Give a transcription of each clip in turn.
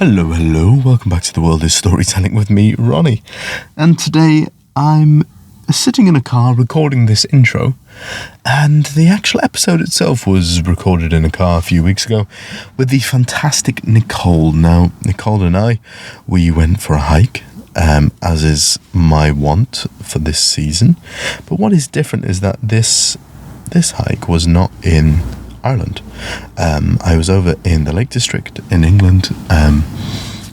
Hello, welcome back to The World is Storytelling with me, Ronnie. And today I'm sitting in a car recording this intro, and the actual episode itself was recorded in a car a few weeks ago with the fantastic Nicole. Now, Nicole and I, we went for a hike, as is my wont for this season. But what is different is that this hike was not in Ireland. I was over in the Lake District in England,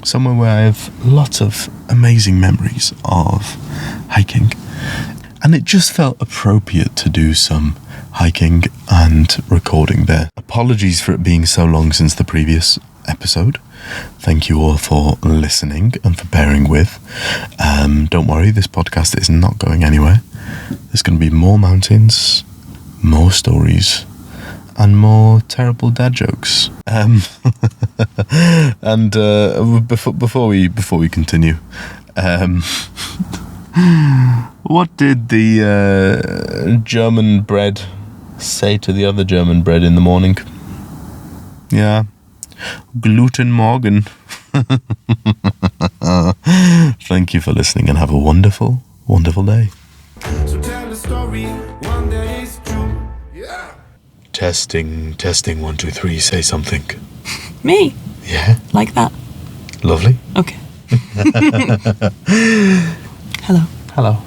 somewhere where I have lots of amazing memories of hiking, and it just felt appropriate to do some hiking and recording there. Apologies for it being so long since the previous episode. Thank you all for listening and for bearing with. Don't worry, this podcast is not going anywhere. There's going to be more mountains, more stories, and more terrible dad jokes. And before we continue, what did the German bread say to the other German bread in the morning? Yeah, Gluten Morgen. Thank you for listening and have a wonderful, wonderful day. So tell a story, one that is true. Yeah. Testing, 1, 2, 3, say something. Me? Yeah. Like that? Lovely. Okay. Hello. Hello.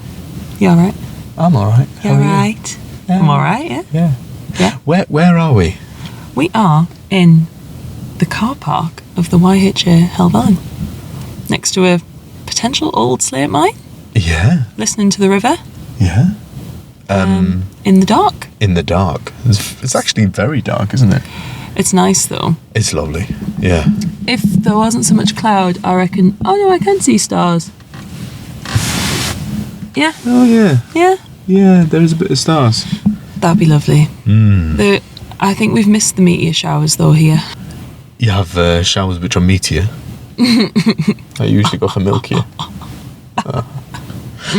You alright? I'm alright. You alright? Yeah. I'm alright, yeah? Yeah. Yeah. Where are we? We are in the car park of the YHA Helvellyn, next to a potential old slate mine. Yeah. Listening to the river. Yeah. In the dark. In the dark. It's actually very dark, isn't it? It's nice though. It's lovely. Yeah. If there wasn't so much cloud, I reckon. Oh no, I can see stars. Yeah. Oh yeah. Yeah. Yeah, there is a bit of stars. That'd be lovely. I think we've missed the meteor showers though here. You have showers which are meteor. I usually go for milkier.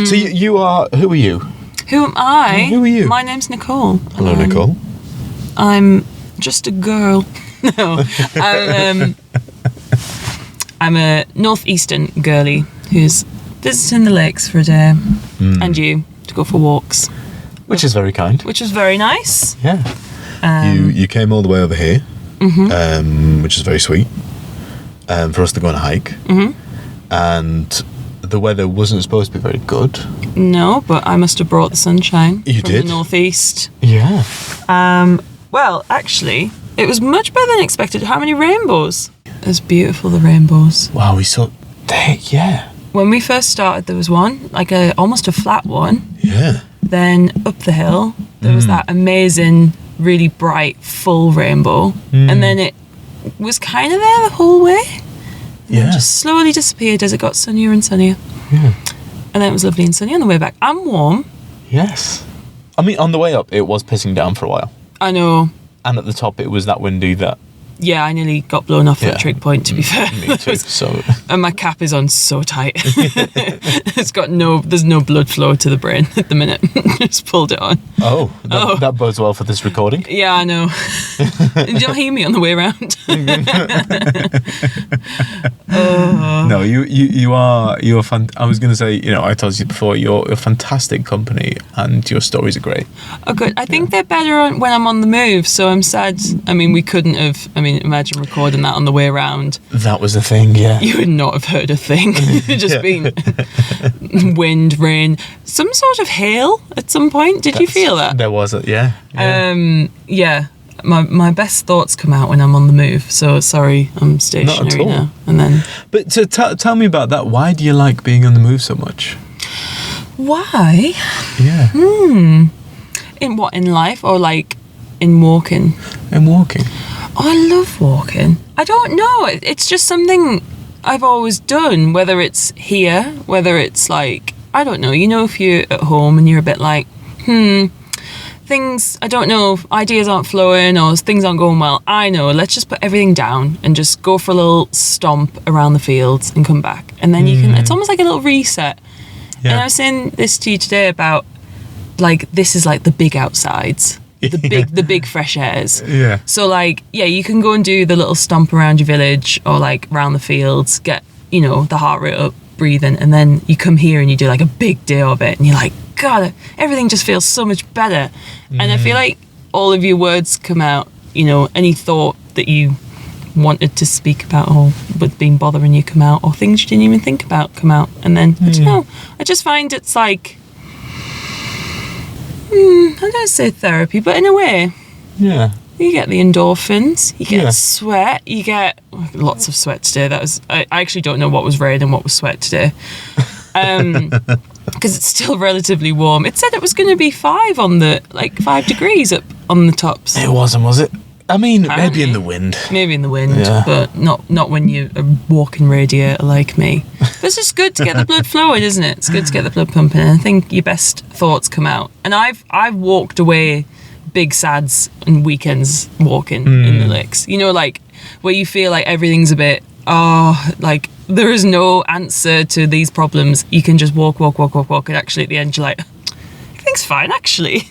So you are. Who are you? Who am I? Who are you? My name's Nicole. Hello, Nicole. I'm just a girl. No, I'm a northeastern girlie who's visiting the lakes for a day, and you to go for walks, Which is very kind. which is very nice. Yeah. You came all the way over here, which is very sweet, for us to go on a hike, and the weather wasn't supposed to be very good. No, but I must have brought the sunshine. You from did? the northeast. Yeah. Well, actually, it was much better than expected. How many rainbows? It was beautiful, the rainbows. Wow, we saw. Yeah. When we first started, there was one, like almost a flat one. Yeah. Then up the hill, there was that amazing, really bright, full rainbow. And then it was kind of there the whole way. Yeah. It just slowly disappeared as it got sunnier and sunnier. Yeah. And then it was lovely and sunny on the way back. I'm warm. Yes. I mean, on the way up, it was pissing down for a while. I know. And at the top, it was that windy that... Yeah, I nearly got blown off at Trig Point, to be fair. Me too, so... And my cap is on so tight. There's no blood flow to the brain at the minute. Just pulled it on. Oh, that bodes well for this recording. Yeah, I know. Did you hear me on the way around? No, you are fun. I was going to say, I told you before, you're a fantastic company and your stories are great. Oh, good. I think they're better when I'm on the move, so I'm sad. I mean, we couldn't have... imagine recording that on the way around. That was the thing, yeah. You would not have heard a thing. Just been wind, rain, some sort of hail at some point. Did you feel that? There was it, yeah. Yeah. My best thoughts come out when I'm on the move. So sorry, I'm stationary now. And then. But so tell me about that. Why do you like being on the move so much? Why? Yeah. In what? In life or like in walking? In walking. Oh, I love walking. I don't know. It's just something I've always done, whether it's here, whether it's like, I don't know, if you're at home and you're a bit like, things, I don't know, ideas aren't flowing or things aren't going well. I know, let's just put everything down and just go for a little stomp around the fields and come back. And then you can, it's almost like a little reset. Yeah. And I was saying this to you today about, like, this is like the big outsides. the big fresh airs. Yeah. So like, yeah, you can go and do the little stomp around your village or like around the fields, get, you know, the heart rate up, breathing, and then you come here and you do like a big day of it and you're like, God, everything just feels so much better. And I feel like all of your words come out, you know, any thought that you wanted to speak about or with been bothering you come out, or things you didn't even think about come out. And then I don't know, I just find it's like I don't say therapy, but in a way, Yeah. you get the endorphins, you get sweat, you get lots of sweat today. That was I actually don't know what was rain and what was sweat today, because it's still relatively warm. It said it was going to be 5 degrees up on the tops. It wasn't, was it? I mean, Apparently. maybe in the wind. Maybe in the wind, Yeah. but not when you're a walking radiator like me. But it's just good to get the blood flowing, isn't it? It's good to get the blood pumping, and I think your best thoughts come out. And I've walked away big sads and weekends walking in the lakes. You know, like where you feel like everything's a bit, like there is no answer to these problems. You can just walk, and actually at the end you're like, everything's fine actually.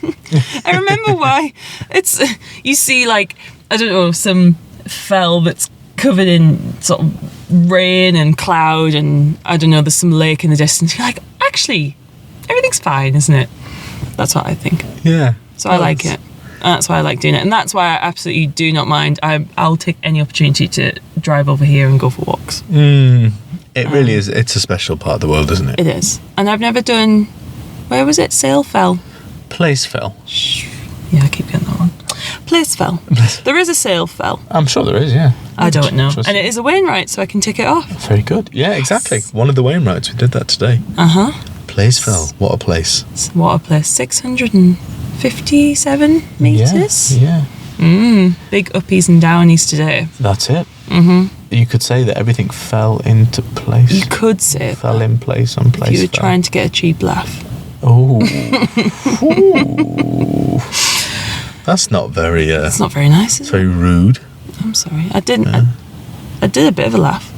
I remember why it's, you see like, I don't know, some fell that's covered in sort of rain and cloud, and I don't know, there's some lake in the distance. You're like, actually, everything's fine, isn't it? That's what I think. Yeah. So I like it. That's why I like doing it. And that's why I absolutely do not mind. I'll take any opportunity to drive over here and go for walks. It really is. It's a special part of the world, isn't it? It is. And I've never done, where was it? Salefell. Placefell. Yeah, I keep getting that one. Placefell. There is a Salefell. I'm sure there is, yeah. I don't know. Trust And me. it is a Wainwright, so I can tick it off. Very good. Yeah, exactly. One of the Wainwrights. We did that today. Placefell. What a place. What a place. 657 metres. Yeah. Big uppies and downies today. That's it. You could say that everything fell into place. You could say Fell in place on place. if you were fell. trying to get a cheap laugh. Oh. Ooh. That's not very. It's not very nice, is it? very rude. I'm sorry. I didn't. I did a bit of a laugh.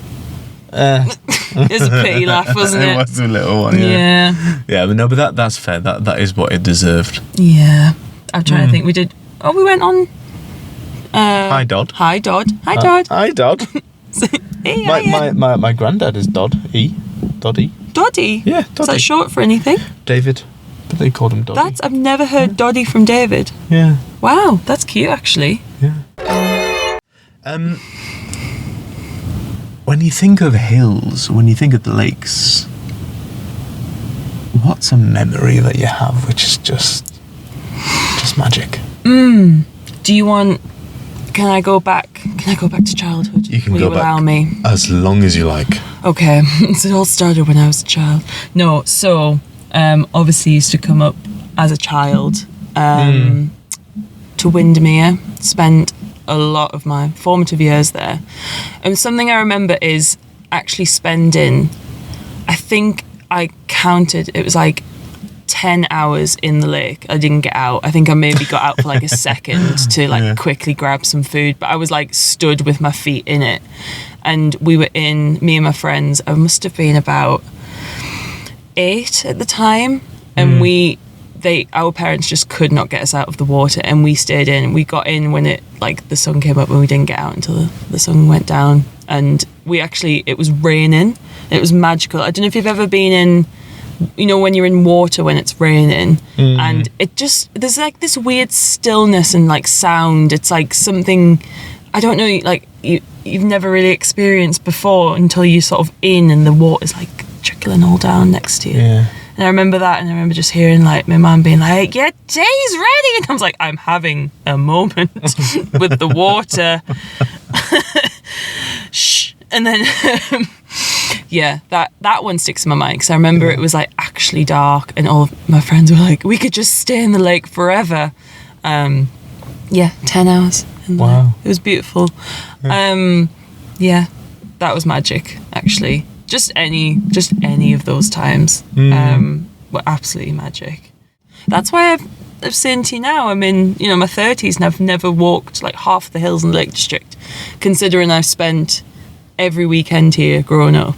It's a pity laugh, wasn't it? It was a little one. Yeah. Yeah, but no, but that's fair. That is what it deserved. Yeah. I'm trying to think. We did. Oh, we went on. Hi, Dodd. Hi, Dodd. Hi, Dodd. Hi, Dodd. Hey, my granddad is Dodd. Doddy. Doddy. Yeah, Is Doddy. that short for anything? David, but they called him Doddy. I've never heard Doddy from David. Yeah. Wow, that's cute actually. Yeah. When you think of hills, when you think of the lakes, what's a memory that you have which is just magic? Do you want? Can I go back? Can I go back to childhood? You can Will go you allow back me? as long as you like. Okay, so it all started when I was a child. No, so obviously used to come up as a child to Windermere. Spent a lot of my formative years there, and something I remember is actually spending, I think I counted, it was like 10 hours in the lake. I didn't get out. I think I maybe got out for like a second to like quickly grab some food, but I was like stood with my feet in it. And we were me and my friends, I must have been about 8 at the time, and our parents just could not get us out of the water, and we stayed in. We got in when the sun came up, and we didn't get out until the sun went down. And it was raining. It was magical. I don't know if you've ever been in, you know, when you're in water when it's raining, and there's like this weird stillness and like sound. It's like something, I don't know, like you've never really experienced before until you're sort of in and the water's like trickling all down next to you. Yeah. And I remember that, and I remember just hearing like my mum being like, "Yeah, tea's ready," and I was like, "I'm having a moment with the water." Shh. And then that one sticks in my mind, because I remember it was like actually dark, and all of my friends were like, we could just stay in the lake forever. 10 hours in the lake. It was beautiful. That was magic actually. Just any of those times were absolutely magic. That's why I've saying to you now, I'm in, you know, my 30s, and I've never walked like half the hills in the Lake District, considering I've spent every weekend here growing up.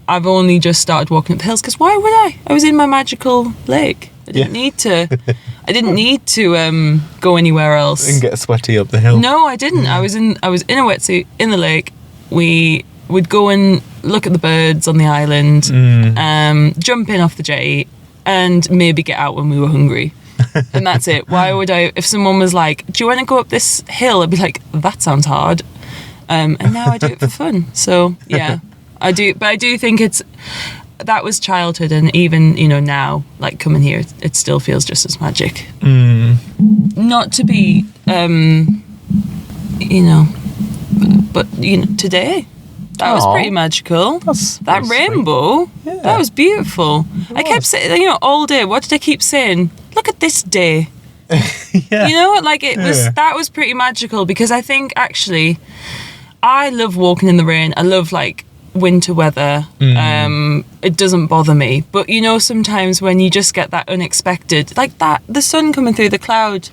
I've only just started walking up the hills, because why would I? I was in my magical lake. I didn't need to. I didn't need to go anywhere else. And get sweaty up the hill. No, I didn't. I was in a wetsuit in the lake. We would go and look at the birds on the island, jump in off the jetty, and maybe get out when we were hungry. And that's it. Why would I? If someone was like, "Do you want to go up this hill?" I'd be like, "That sounds hard." And now I do it for fun. So yeah, I do. But I do think that was childhood, and even now, like coming here, it still feels just as magic. Not to be, but today. That was pretty magical. That rainbow, that was beautiful. I kept saying, all day, what did I keep saying? Look at this day. That was pretty magical, because I think actually I love walking in the rain. I love like winter weather. It doesn't bother me. But sometimes when you just get that unexpected, like that, the sun coming through the cloud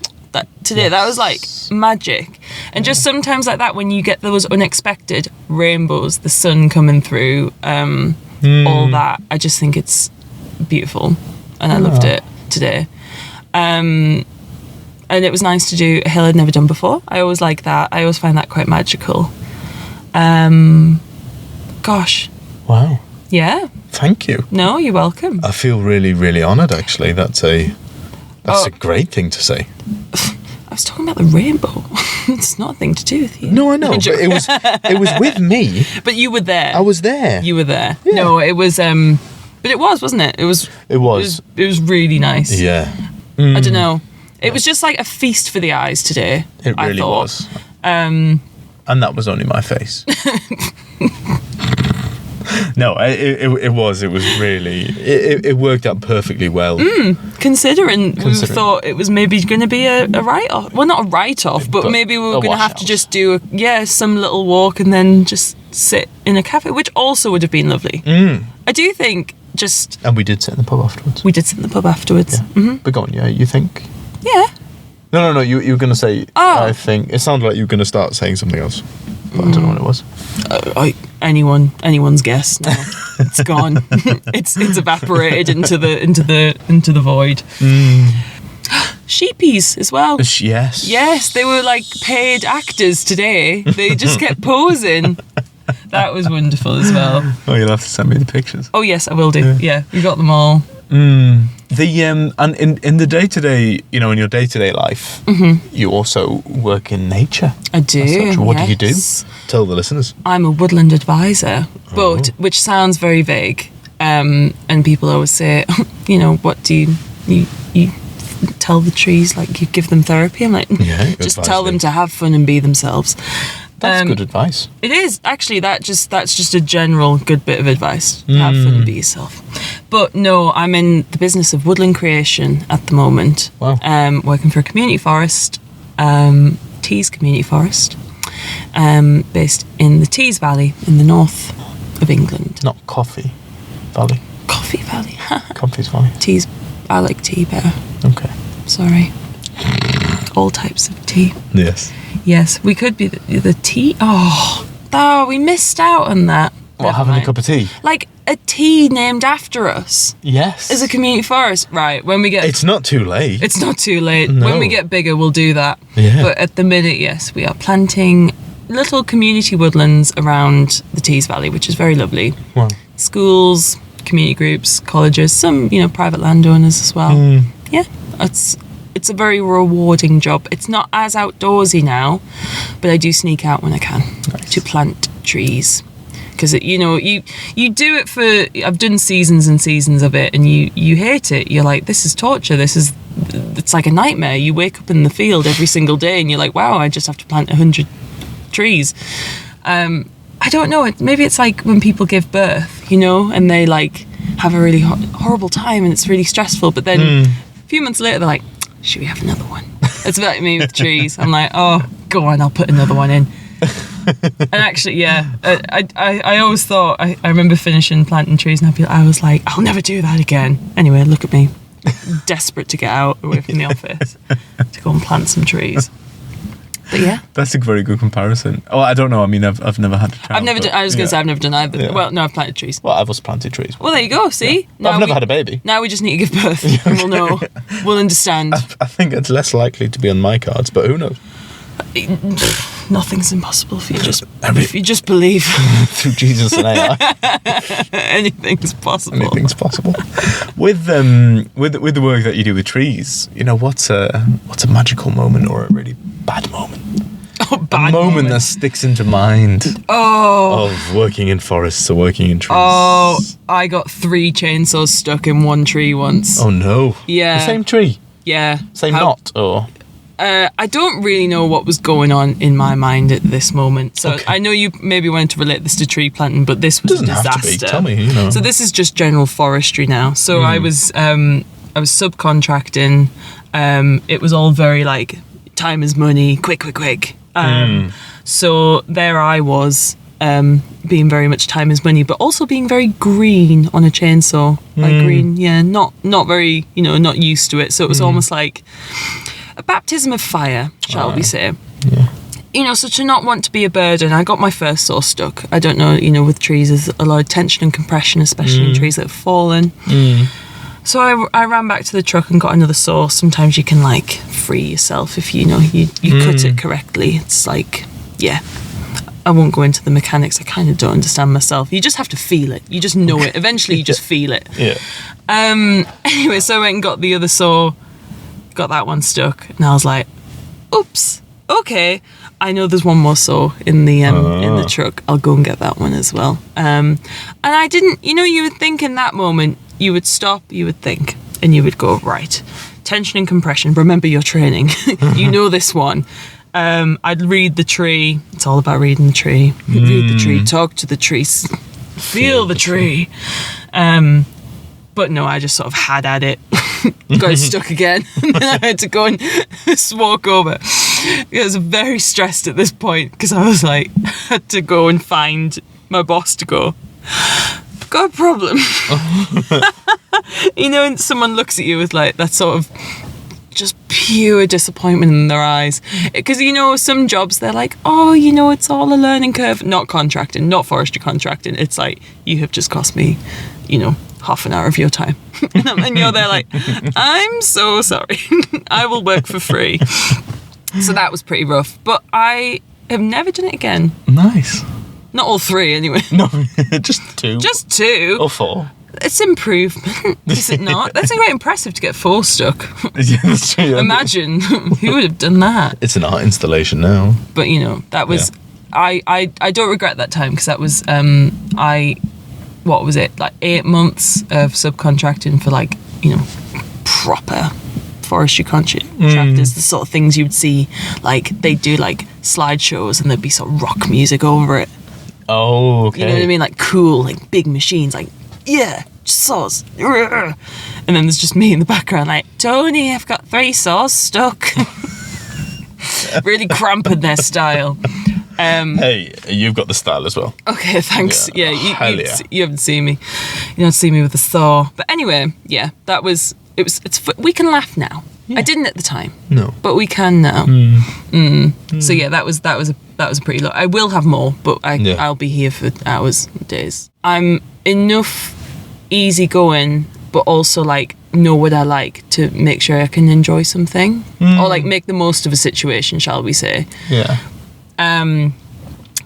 today, that was like magic. And just sometimes like that, when you get those unexpected rainbows, the sun coming through, all that, I just think it's beautiful, and I loved it today. And it was nice to do a hill I'd never done before. I always like that. I always find that quite magical. Gosh. Wow. Yeah. Thank you. No, you're welcome. I feel really, really honoured, actually. That's a great thing to say. I was talking about the rainbow. It's not a thing to do with you. No, I know, but it was with me. But you were there. I was there. You were there. Yeah. No, it was but it was, wasn't it? It was. It was really nice. Yeah. I don't know. It was just like a feast for the eyes today. It really was. And that was only my face. No, it was really, it worked out perfectly well. Considering we thought it was maybe going to be a write-off. Well, not a write-off, but maybe we were going to have to just do some little walk and then just sit in a cafe, which also would have been lovely. I do think And we did sit in the pub afterwards. We did sit in the pub afterwards. Yeah. Mm-hmm. But go on, you think? Yeah. No, you were going to say, I think. It sounded like you were going to start saying something else. But I don't know what it was. Anyone's guess now. It's gone. it's evaporated into the void. Sheepies as well. Yes, they were like paid actors today. They just kept posing. That was wonderful as well. Oh, you'll have to send me the pictures. Oh yes, I will do. Yeah, we got them all. And in the day-to-day, in your day-to-day life, you also work in nature. I do. What do you do? Tell the listeners. I'm a Woodland Advisor, which sounds very vague. And people always say, what do you tell the trees? Like you give them therapy? I'm like, just tell them to have fun and be themselves. That's good advice. It is actually. That's just a general good bit of advice. Have fun and be yourself. But no, I'm in the business of woodland creation at the moment. Wow. Working for a community forest, Tees Community Forest, based in the Tees Valley in the north of England. Not Coffee Valley. Coffee Valley. Coffee's Valley. Tees. I like tea better. Okay. Sorry. All types of tea. Yes, we could be the tea. Oh, we missed out on that. What, having a cup of tea? Like a tea named after us. Yes. As a community forest. Right, when we get... It's not too late. It's not too late. No. When we get bigger, we'll do that. Yeah. But at the minute, yes, we are planting little community woodlands around the Tees Valley, which is very lovely. Wow. Schools, community groups, colleges, some, private landowners as well. Yeah, it's a very rewarding job. It's not as outdoorsy now, but I do sneak out when I can to plant trees. Because, you do it for... I've done seasons and seasons of it, and you hate it. You're like, this is torture. It's like a nightmare. You wake up in the field every single day, and you're like, wow, I just have to plant 100 trees. I don't know. Maybe it's like when people give birth, and they, like, have a really horrible time, and it's really stressful. But then a few months later, they're like, should we have another one? It's about me with trees. I'm like, oh, go on, I'll put another one in. And actually, yeah, I always thought, I remember finishing planting trees, and I was like, I'll never do that again. Anyway, look at me, desperate to get out away from the office to go and plant some trees. But yeah. That's a very good comparison. Oh, I don't know. I mean, I've never had a child. I've never done, I was going to say I've never done either. Yeah. Well, no, I've planted trees. Well, I've also planted trees. Well, there you go, see? But I've never had a baby. Now we just need to give birth and we'll know. We'll understand. I think it's less likely to be on my cards, but who knows? Nothing's impossible if you just believe. Through Jesus and AI. Anything's possible. Anything's possible. With the work that you do with trees, what's a magical moment or a really bad moment? Bad moment that sticks into mind. Of working in forests or working in trees. Oh, I got 3 chainsaws stuck in one tree once. Oh no. Yeah. The same tree? Yeah. Same knot or? I don't really know what was going on in my mind at this moment. So I know you maybe wanted to relate this to tree planting, but this was a disaster. Have to be. Tell me, So this is just general forestry now. So I was subcontracting. It was all very like time is money, quick. So there I was, being very much time is money, but also being very green on a chainsaw. Like green, yeah, not very, not used to it. So it was almost like a baptism of fire, shall we say. Yeah. So to not want to be a burden, I got my first saw stuck. I don't know, with trees, there's a lot of tension and compression, especially in trees that have fallen. So I ran back to the truck and got another saw. Sometimes you can like free yourself if you cut it correctly. It's like, yeah, I won't go into the mechanics. I kind of don't understand myself. You just have to feel it. You just know it. Eventually you just feel it. Yeah. Anyway, so I went and got the other saw, got that one stuck, and I was like, oops, okay, I know there's one more saw in the truck. I'll go and get that one as well. And I didn't, you would think in that moment, you would stop, you would think, and you would go, right, tension and compression, remember your training. You know this one. I'd read the tree. It's all about reading the tree. Read the tree, talk to the tree, feel the tree. But no, I just sort of had at it. Got it stuck again. And then I had to go and walk over. I was very stressed at this point because I was like, had to go and find my boss to go, got a problem. And someone looks at you with like that sort of just pure disappointment in their eyes. Because, some jobs, they're like, oh, it's all a learning curve. Not contracting, not forestry contracting. It's like, you have just cost me, half an hour of your time. And you're there like, I'm so sorry. I will work for free. So that was pretty rough. But I have never done it again. Nice. Not all 3 anyway. No, just 2. Just 2. Or 4. It's improvement, is it not? That's quite impressive to get 4 stuck. Yeah, that's true. Imagine who would have done that. It's an art installation now. But that was I don't regret that time because that was what was it, like 8 months of subcontracting for like proper forestry contractors, the sort of things you would see, like they do like slideshows and there'd be sort of rock music over it. Oh, okay. You know what I mean? Like cool, like big machines, like yeah, saws. And then there's just me in the background like, Tony, I've got 3 saws stuck. Really cramping their style. Hey, you've got the style as well. Okay, thanks. Yeah, you haven't seen me. You don't see me with a saw. But anyway, yeah, it's we can laugh now. Yeah. I didn't at the time. No. But we can now. So yeah, that was a pretty lot. I will have more, but I'll be here for hours, days. I'm enough easygoing, but also like know what I like to make sure I can enjoy something or like make the most of a situation, shall we say? Yeah.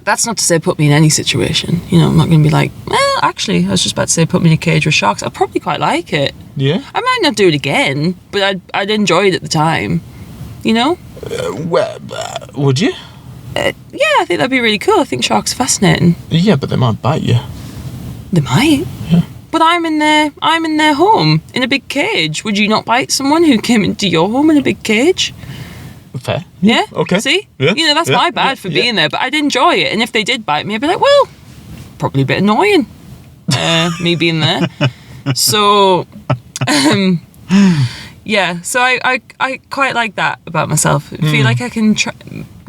That's not to say put me in any situation. I'm not going to be like, well, actually, I was just about to say put me in a cage with sharks. I'd probably quite like it. Yeah. I might not do it again, but I'd enjoy it at the time. Would you? Yeah, I think that'd be really cool. I think sharks are fascinating. Yeah, but they might bite you. They might. Yeah. But I'm in their home in a big cage. Would you not bite someone who came into your home in a big cage? Fair. Yeah. Okay. See? Yeah. That's my bad for being there, but I'd enjoy it. And if they did bite me, I'd be like, well, probably a bit annoying, me being there. So, yeah. So I quite like that about myself. I feel like I can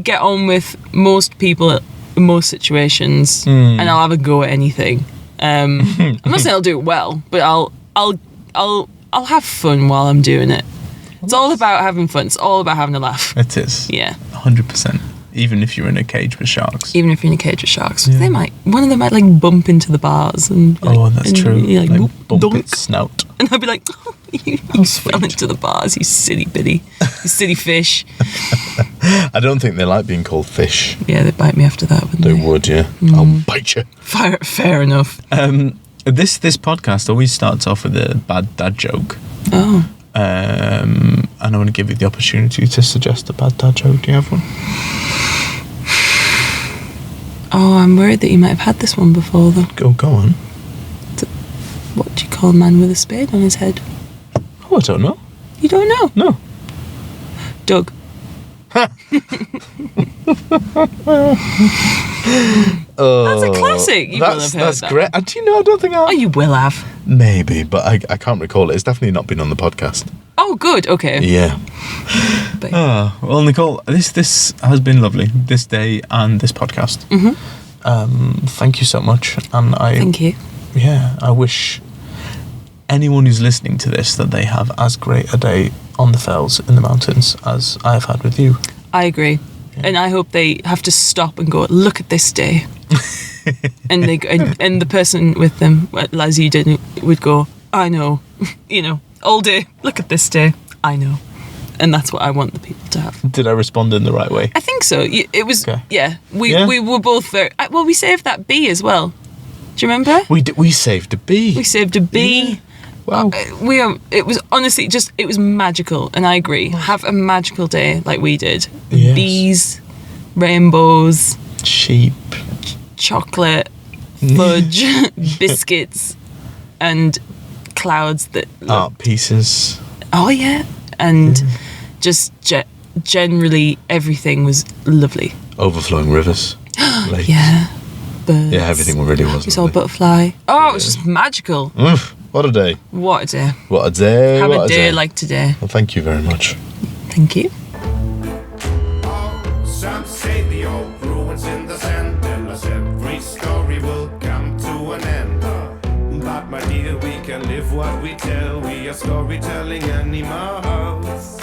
get on with most people in most situations, and I'll have a go at anything. I'm not saying I'll do it well, but I'll have fun while I'm doing it. It's all about having fun. It's all about having a laugh. It is. Yeah. 100%. Even if you're in a cage with sharks. Even if you're in a cage with sharks. One of them might like bump into the bars and be like, that's true. Like, like boop, bump dunk. its snout. And I'd be like, oh, you fell into the bars, you silly biddy. You silly fish. I don't think they like being called fish. Yeah, they'd bite me after that, wouldn't They they? would, yeah. I'll bite you. Fair enough. This podcast always starts off with a bad dad joke. Oh. And I want to give you the opportunity to suggest a bad dad joke. Do you have one? Oh, I'm worried that you might have had this one before, though. Go on. What do you call a man with a spade on his head? Oh, I don't know. You don't know? No. Doug. That's a classic. You will have heard That's that. great. Do you know? I don't think I have. Oh, you will have. Maybe, but I can't recall it. It's definitely not been on the podcast. Oh, good. Okay. Yeah. But, Well, Nicole, this has been lovely. This day and this podcast. Thank you so much. And thank you. Yeah, I wish anyone who's listening to this that they have as great a day on the fells in the mountains as I have had with you. I agree. Yeah. And I hope they have to stop and go, look at this day. and they and the person with them, as you did, would go, I know, all day, look at this day, I know. And that's what I want the people to have. Did I respond in the right way? I think so. It was, okay. Yeah. We were both very, we saved that bee as well. Do you remember? We saved a bee. We saved a bee. Yeah. Wow. It was honestly it was magical, and I agree. Have a magical day like we did. Yes. Bees, rainbows, sheep, chocolate, fudge, biscuits, and clouds that art pieces. Oh yeah, and just generally everything was lovely. Overflowing rivers. Lakes. Yeah. Birds. Yeah, everything really was. We saw a butterfly. Oh, it was just magical. What a day. What a day. What a day. Have what a day like today. Well, thank you very much. Thank you. Some say the old ruins in the sand tell us every story will come to an end. But my dear, we can live what we tell. We are storytelling animals.